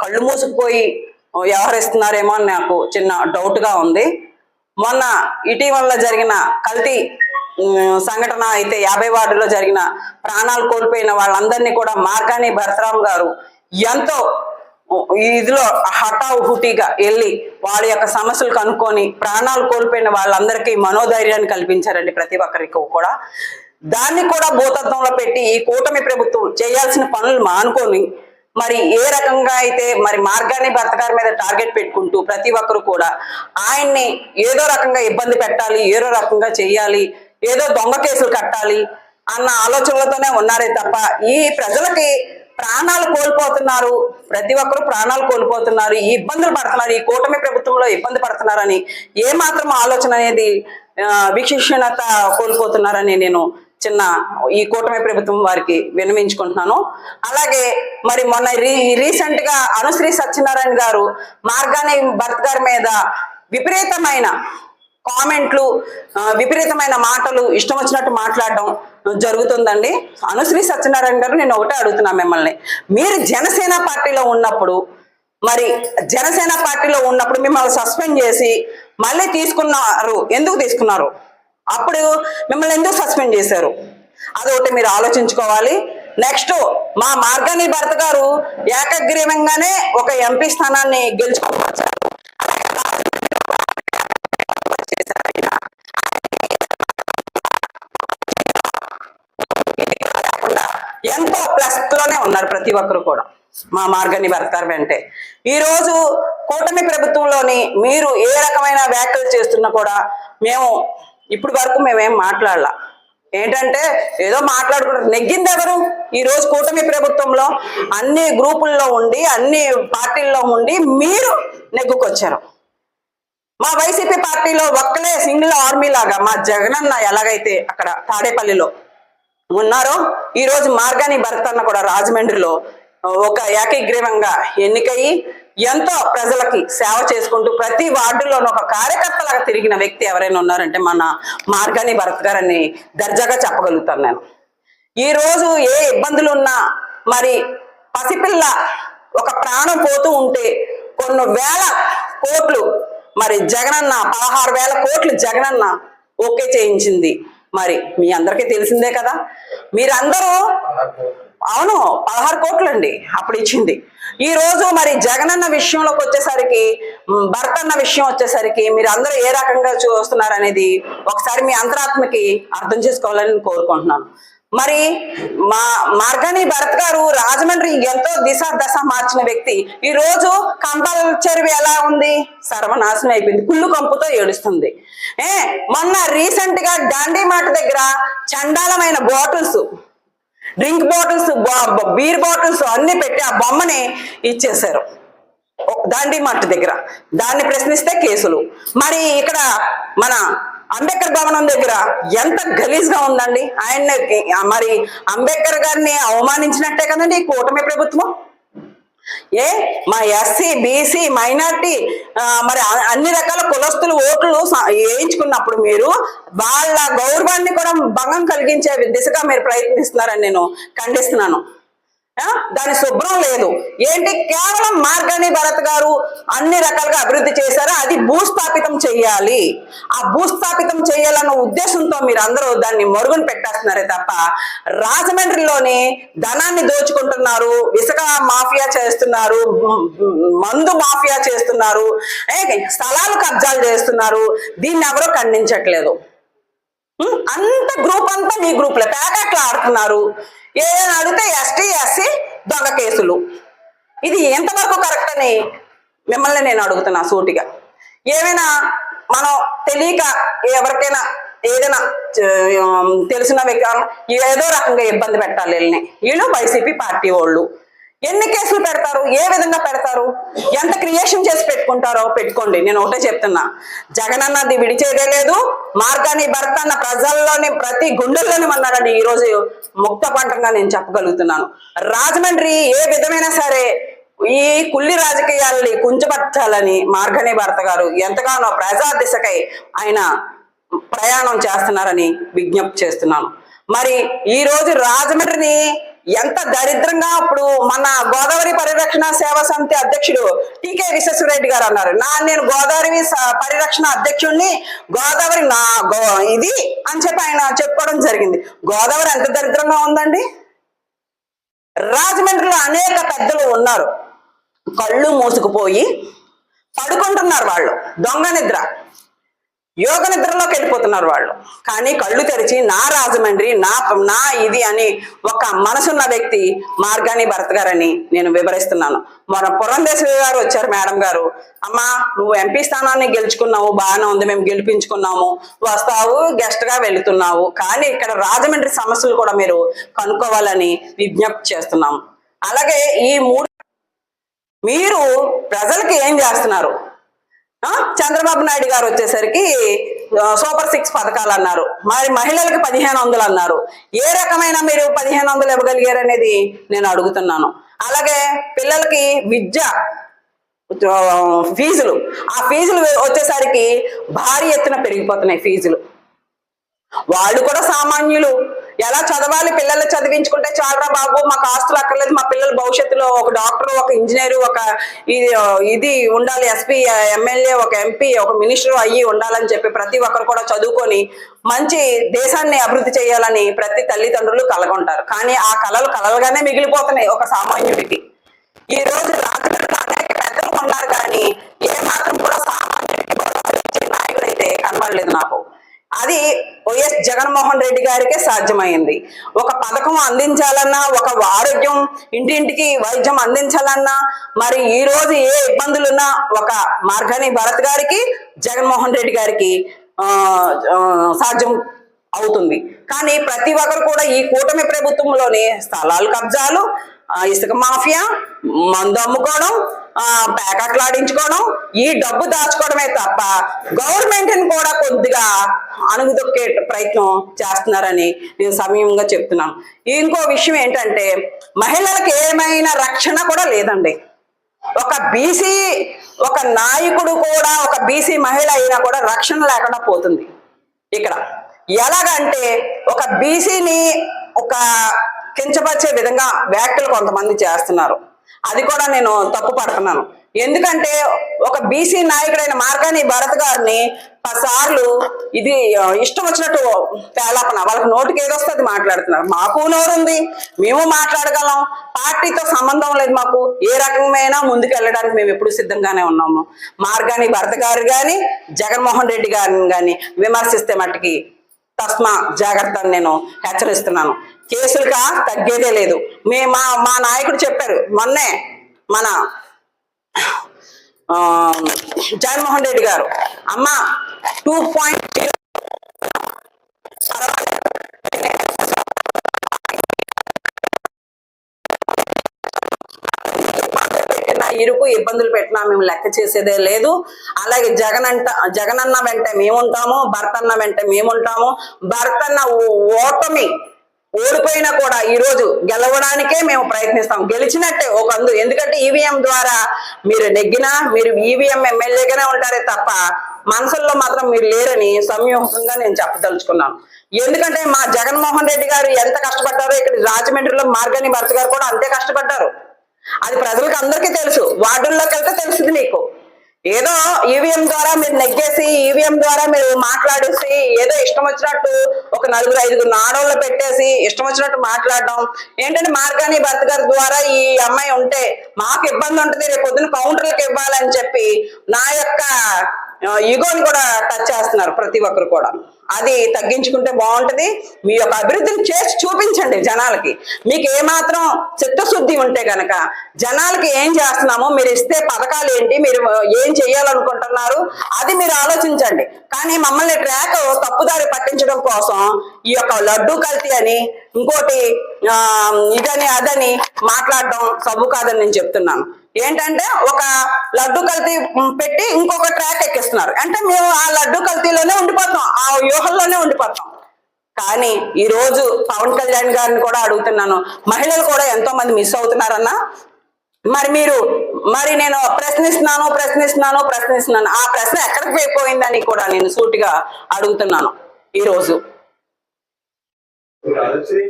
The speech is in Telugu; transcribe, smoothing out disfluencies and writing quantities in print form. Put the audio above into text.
కళ్ళు మూసుకుపోయి వ్యవహరిస్తున్నారేమో అని నాకు చిన్న డౌట్గా ఉంది. మొన్న ఇటీవల జరిగిన కల్తీ సంఘటన అయితే 50 వార్డులో జరిగిన ప్రాణాలు కోల్పోయిన వాళ్ళందరినీ కూడా మార్గాని భరతరాం గారు ఎంతో ఇదిలో హఠాహుటిగా వెళ్ళి వాళ్ళ యొక్క సమస్యలు కనుక్కొని ప్రాణాలు కోల్పోయిన వాళ్ళందరికీ మనోధైర్యాన్ని కల్పించారండి. ప్రతి ఒక్కరికి కూడా దాన్ని కూడా భూతత్వంలో పెట్టి ఈ కూటమి ప్రభుత్వం చేయాల్సిన పనులు మానుకొని మరి ఏ రకంగా అయితే మరి మార్గాని భర్త గారి మీద టార్గెట్ పెట్టుకుంటూ ప్రతి ఒక్కరు కూడా ఆయన్ని ఏదో రకంగా ఇబ్బంది పెట్టాలి, ఏదో రకంగా చెయ్యాలి, ఏదో దొంగ కేసులు కట్టాలి అన్న ఆలోచనలతోనే ఉన్నారే తప్ప ఈ ప్రజలకి ప్రాణాలు కోల్పోతున్నారు, ప్రతి ఒక్కరు ప్రాణాలు కోల్పోతున్నారు, ఈ ఇబ్బందులు పడుతున్నారు, ఈ కూటమి ప్రభుత్వంలో ఇబ్బంది పడుతున్నారని ఏ మాత్రం ఆలోచన అనేది విచక్షణత కోల్పోతున్నారని నేను చిన్న ఈ కూటమి ప్రభుత్వం వారికి విన్నవించుకుంటున్నాను. అలాగే మరి మొన్న రీసెంట్ గా అనుశ్రీ సత్యనారాయణ గారు మార్గాని భర్త గారి మీద విపరీతమైన కామెంట్లు, విపరీతమైన మాటలు ఇష్టం వచ్చినట్టు మాట్లాడడం జరుగుతుందండి. అనుశ్రీ సత్యనారాయణ గారు నేను ఒకటే అడుగుతున్నా మిమ్మల్ని, మీరు జనసేన పార్టీలో ఉన్నప్పుడు మిమ్మల్ని సస్పెండ్ చేసి మళ్ళీ తీసుకున్నారు, ఎందుకు తీసుకున్నారు? అప్పుడు మిమ్మల్ని ఎందుకు సస్పెండ్ చేశారు? అదొకటి మీరు ఆలోచించుకోవాలి. నెక్స్ట్ మా మార్గాని భర్త గారు ఏకగ్రీవంగానే ఒక ఎంపీ స్థానాన్ని గెలుచుకోవచ్చు. ఎంతో ప్లస్ లోనే ఉన్నారు ప్రతి ఒక్కరు కూడా మా మార్గాని భర్త గారు వెంటే. ఈ రోజు కూటమి ప్రభుత్వంలోని మీరు ఏ రకమైన వ్యాఖ్యలు చేస్తున్నా కూడా మేము ఇప్పుడు వరకు మేమేం మాట్లాడలా. ఏంటంటే ఏదో మాట్లాడుకుంటారు. నెగ్గింది ఎవరు? ఈ రోజు కూటమి ప్రభుత్వంలో అన్ని గ్రూపుల్లో ఉండి అన్ని పార్టీల్లో ఉండి మీరు నెగ్గుకొచ్చారు. మా వైసీపీ పార్టీలో ఒక్కలే సింగిల్ ఆర్మీ లాగా మా జగనన్న ఎలాగైతే అక్కడ తాడేపల్లిలో ఉన్నారో ఈ రోజు మార్గాని భరత్ అన్న కూడా రాజమండ్రిలో ఒక ఏకగ్రీవంగా ఎన్నికయ్యి ఎంతో ప్రజలకి సేవ చేసుకుంటూ ప్రతి వార్డులోనూ ఒక కార్యకర్తలాగా తిరిగిన వ్యక్తి ఎవరైనా ఉన్నారంటే మన మార్గాని భరత్ గారని దర్జాగా చెప్పగలుగుతాను నేను. ఈ రోజు ఏ ఇబ్బందులు ఉన్నా మరి పసిపిల్ల ఒక ప్రాణం పోతూ ఉంటే కొన్ని వేల కోట్లు మరి జగనన్న 16,000 కోట్లు జగనన్న ఓకే చేయించింది. మరి మీ అందరికీ తెలిసిందే కదా. మీరందరూ అవును 16 కోట్లు అండి అప్పుడు ఇచ్చింది. ఈ రోజు మరి జగనన్న విషయంలోకి వచ్చేసరికి, భర్త అన్న విషయం వచ్చేసరికి మీరు అందరూ ఏ రకంగా చూస్తున్నారు అనేది ఒకసారి మీ అంతరాత్మకి అర్థం చేసుకోవాలని కోరుకుంటున్నాను. మరి మా మార్గాని భరత్ గారు రాజమండ్రి ఎంతో దశ మార్చిన వ్యక్తి. ఈ రోజు కంపల్సరీ ఎలా ఉంది? సర్వనాశనం అయిపోయింది, కుళ్ళు కంపుతో ఏడుస్తుంది. మొన్న రీసెంట్ గా డాండీ మాట దగ్గర చండాలమైన bottles, drink bottles, beer bottles అన్ని పెట్టి ఆ బొమ్మని ఇచ్చేశారు దాండీ మార్ట్ దగ్గర. దాన్ని ప్రశ్నిస్తే కేసులు. మరి ఇక్కడ మన అంబేద్కర్ భవనం దగ్గర ఎంత గలీజ్ గా ఉందండి. ఆయన్ని మరి అంబేద్కర్ గారిని అవమానించినట్టే కదండి ఈ కూటమి ప్రభుత్వం. మా ఎస్సీ బీసీ మైనార్టీ మరి అన్ని రకాల కులస్తులు ఓట్లు వేయించుకున్నప్పుడు మీరు వాళ్ళ గౌరవాన్ని కూడా భంగం కలిగించే దిశగా మీరు ప్రయత్నిస్తున్నారని నేను ఖండిస్తున్నాను. దాని శుభ్రం లేదు. ఏంటి? కేవలం మార్గాని భరత్ గారు అన్ని రకాలుగా అభివృద్ధి చేశారు, అది భూస్థాపితం చెయ్యాలి. ఆ భూస్థాపితం చేయాలన్న ఉద్దేశంతో మీరు అందరూ దాన్ని మరుగున పెట్టేస్తున్నారే తప్ప రాజమండ్రిలోని ధనాన్ని దోచుకుంటున్నారు, ఇసుక మాఫియా చేస్తున్నారు, మందు మాఫియా చేస్తున్నారు, స్థలాలు కబ్జాలు చేస్తున్నారు. దీన్ని ఎవరో ఖండించట్లేదు. అంత గ్రూప్ అంతా మీ గ్రూప్లో ప్యాకెట్లు ఆడుతున్నారు. ఏదైనా అడిగితే ఎస్టీ ఎస్సీ దొంగ కేసులు. ఇది ఎంతవరకు కరెక్ట్ అని మిమ్మల్ని నేను అడుగుతున్నా సూటిగా. ఏమైనా మనం తెలియక ఎవరికైనా ఏదైనా తెలిసిన వ్యక్తి ఏదో రకంగా ఇబ్బంది పెట్టాలి వీళ్ళు వైసీపీ పార్టీ వాళ్ళు. ఎన్ని కేసులు పెడతారు? ఏ విధంగా పెడతారు? ఎంత క్రియేషన్ చేసి పెట్టుకుంటారో పెట్టుకోండి. నేను ఒకటే చెప్తున్నా, జగనన్నది విడిచేదే లేదు. మార్గాని భరత్ అన్న ప్రజల్లోని ప్రతి గుండెల్లోనే ఉన్నారని ఈరోజు ముక్త పంటంగా నేను చెప్పగలుగుతున్నాను. రాజమండ్రి ఏ విధమైనా సరే ఈ కుల్లి రాజకీయాల్ని కుంచపరచాలని మార్గాని భరత్ గారు ఎంతగానో ప్రజా దిశకై ఆయన ప్రయాణం చేస్తున్నారని విజ్ఞప్తి చేస్తున్నాను. మరి ఈ రోజు రాజమండ్రిని ఎంత దరిద్రంగా ఇప్పుడు మన గోదావరి పరిరక్షణ సేవా సమితి అధ్యక్షుడు టీకే విశ్వేశ్వరరెడ్డి గారు అన్నారు, నేను గోదావరి పరిరక్షణ అధ్యక్షుడిని, గోదావరి నా ఇది అని చెప్పి ఆయన చెప్పుకోవడం జరిగింది. గోదావరి ఎంత దరిద్రంగా ఉందండి. రాజమండ్రిలో అనేక పెద్దలు ఉన్నారు, కళ్ళు మూసుకుపోయి పడుకుంటున్నారు, వాళ్ళు దొంగ నిద్ర, యోగ నిద్రలోకి వెళ్ళిపోతున్నారు వాళ్ళు. కానీ కళ్ళు తెరిచి నా రాజమండ్రి నా ఇది అని ఒక మనసున్న వ్యక్తి మార్గాని భరత్ గారని నేను వివరిస్తున్నాను. మన పురంధేశ్వరి గారు వచ్చారు, మేడం గారు, అమ్మా నువ్వు ఎంపీ స్థానాన్ని గెలుచుకున్నావు, బాగానే ఉంది, మేము గెలిపించుకున్నాము, వస్తావు, గెస్ట్ గా వెళుతున్నావు, కానీ ఇక్కడ రాజమండ్రి సమస్యలు కూడా మీరు కనుక్కోవాలని విజ్ఞప్తి చేస్తున్నాము. అలాగే ఈ మీరు ప్రజలకు ఏం చేస్తున్నారు? చంద్రబాబు నాయుడు గారు వచ్చేసరికి సూపర్ 6 పథకాలు అన్నారు, మరి మహిళలకు 1500 అన్నారు. ఏ రకమైన మీరు 1500 ఇవ్వగలిగారు అనేది నేను అడుగుతున్నాను. అలాగే పిల్లలకి విద్య ఫీజులు, ఆ ఫీజులు వచ్చేసరికి భారీ ఎత్తున పెరిగిపోతున్నాయి ఫీజులు. వాళ్ళు కూడా సామాన్యులు, ఎలా చదవాలి, పిల్లలు చదివించుకుంటే చాలరా బాబు, మాకు ఆస్తులు అక్కర్లేదు, మా పిల్లల భవిష్యత్తులో ఒక డాక్టర్, ఒక ఇంజనీరు, ఒక ఇది ఉండాలి, ఎస్పీ, ఎమ్మెల్యే, ఒక ఎంపీ, ఒక మినిస్టర్ అయ్యి ఉండాలని చెప్పి ప్రతి ఒక్కరు కూడా చదువుకొని మంచి దేశాన్ని అభివృద్ధి చేయాలని ప్రతి తల్లిదండ్రులు కలగొంటారు. కానీ ఆ కలలుగానే మిగిలిపోతున్నాయి ఒక సామాన్యుడికి. ఈ రోజు రాజకీయాల్లో అనేక పెద్దలు ఉన్నారు, కానీ ఏ మాత్రం కూడా సామాన్యుడికి నాయకుడు అయితే కనబడలేదు నాకు. అది వైఎస్ జగన్మోహన్ రెడ్డి గారికే సాధ్యమైంది. ఒక పథకం అందించాలన్నా, ఒక ఆరోగ్యం, ఇంటింటికి వైద్యం అందించాలన్నా, మరి ఈ రోజు ఏ ఇబ్బందులున్నా ఒక మార్గాని భరత్ గారికి, జగన్మోహన్ రెడ్డి గారికి సాధ్యం అవుతుంది. కానీ ప్రతి ఒక్కరు కూడా ఈ కూటమి ప్రభుత్వంలోనే స్థలాలు కబ్జాలు, ఇసుక మాఫియా, మందు అమ్ముకోవడం, ప్యాకెట్లాడించుకోవడం, ఈ డబ్బు దాచుకోవడమే తప్ప గవర్నమెంట్ ని కూడా కొద్దిగా అణుగుదొక్కే ప్రయత్నం చేస్తున్నారని నేను సమయంగా చెప్తున్నాను. ఇంకో విషయం ఏంటంటే, మహిళలకు ఏమైనా రక్షణ కూడా లేదండి. ఒక బీసీ, ఒక నాయకుడు కూడా, ఒక బీసీ మహిళ అయినా కూడా రక్షణ లేకుండా పోతుంది ఇక్కడ. ఎలాగంటే ఒక బీసీని ఒక కించపరిచే విధంగా వ్యాఖ్యలు కొంతమంది చేస్తున్నారు. అది కూడా నేను తప్పు పడుతున్నాను. ఎందుకంటే ఒక బీసీ నాయకుడైన మార్గాని భరత్ గారిని 10 సార్లు ఇది ఇష్టం వచ్చినట్టు తేలాపన, వాళ్ళకి నోటికి ఏదొస్తుంది మాట్లాడుతున్నారు. మాకు నోరుంది, మేము మాట్లాడగలం, పార్టీతో సంబంధం లేదు మాకు. ఏ రకమైన ముందుకు వెళ్ళడానికి మేము ఎప్పుడు సిద్ధంగానే ఉన్నాము. మార్గాని భరత్ గారు కానీ, జగన్మోహన్ రెడ్డి గారిని కానీ విమర్శిస్తే మట్టుకి తస్మా జాగ్రత్త అని నేను హెచ్చరిస్తున్నాను. కేసులుగా తగ్గేదే లేదు. మా నాయకుడు చెప్పారు మొన్నే, మన జగన్మోహన్ రెడ్డి గారు, అమ్మ 2.0 ఇరుకు ఇబ్బందులు పెట్టినా మేము లెక్క చేసేదే లేదు. అలాగే జగనన్న వెంట మేముంటాము, భరతన్న వెంట మేముంటాము. భరతన్న ఓడిపోయినా కూడా ఈ రోజు గెలవడానికే మేము ప్రయత్నిస్తాం. గెలిచినట్టే ఒక అందు, ఎందుకంటే ఈవీఎం ద్వారా మీరు నెగ్గినా మీరు ఈవీఎం ఎమ్మెల్యేగానే ఉంటారే తప్ప మనసుల్లో మాత్రం మీరు లేరని సంయూహకంగా నేను చెప్పదలుచుకున్నాను. ఎందుకంటే మా జగన్మోహన్ రెడ్డి గారు ఎంత కష్టపడ్డారో ఇక్కడ రాజమండ్రిలో మార్గాని భరత్ గారు కూడా అంతే కష్టపడ్డారు. అది ప్రజలకు అందరికీ తెలుసు, వార్డుల్లోకి వెళ్తే తెలుస్తుంది మీకు. ఏదో ఈవీఎం ద్వారా మీరు నెగ్గేసి, ఈవీఎం ద్వారా మీరు మాట్లాడేసి, ఏదో ఇష్టం వచ్చినట్టు ఒక 4-5 నాడోళ్ళు పెట్టేసి ఇష్టం వచ్చినట్టు మాట్లాడడం ఏంటంటే, మార్గాని భరత్ గారి ద్వారా ఈ అమ్మాయి ఉంటే మాకు ఇబ్బంది ఉంటుంది, రేపు పొద్దున కౌంటర్లకు ఇవ్వాలని చెప్పి నా యొక్క ఈగోని కూడా టచ్ చేస్తున్నారు ప్రతి ఒక్కరు కూడా. అది తగ్గించుకుంటే బాగుంటది. మీ యొక్క అభివృద్ధిని చేసి చూపించండి జనాలకి. మీకు ఏమాత్రం చిత్తశుద్ధి ఉంటే గనక జనాలకి ఏం చేస్తున్నామో, మీరు ఇస్తే పథకాలు ఏంటి, మీరు ఏం చేయాలనుకుంటున్నారు అది మీరు ఆలోచించండి. కానీ మమ్మల్ని ట్రాక్ తప్పుదారి పట్టించడం కోసం ఈ యొక్క లడ్డూ కల్తీ అని, ఇంకోటి ఇదని అదని మాట్లాడడం సబు కాదని నేను చెప్తున్నాను. ఏంటంటే ఒక లడ్డు కల్తీ పెట్టి ఇంకొక ట్రాక్ ఎక్కిస్తున్నారు అంటే మేము ఆ లడ్డు కల్తీలోనే ఉండిపోతాం, ఆ వ్యూహంలోనే ఉండిపోతాం. కానీ ఈ రోజు పవన్ కళ్యాణ్ గారిని కూడా అడుగుతున్నాను, మహిళలు కూడా ఎంతో మంది మిస్ అవుతున్నారన్నా. మరి నేను ప్రశ్నిస్తున్నాను, ఆ ప్రశ్న ఎక్కడికి పోయిందని కూడా నేను సూటిగా అడుగుతున్నాను ఈరోజు.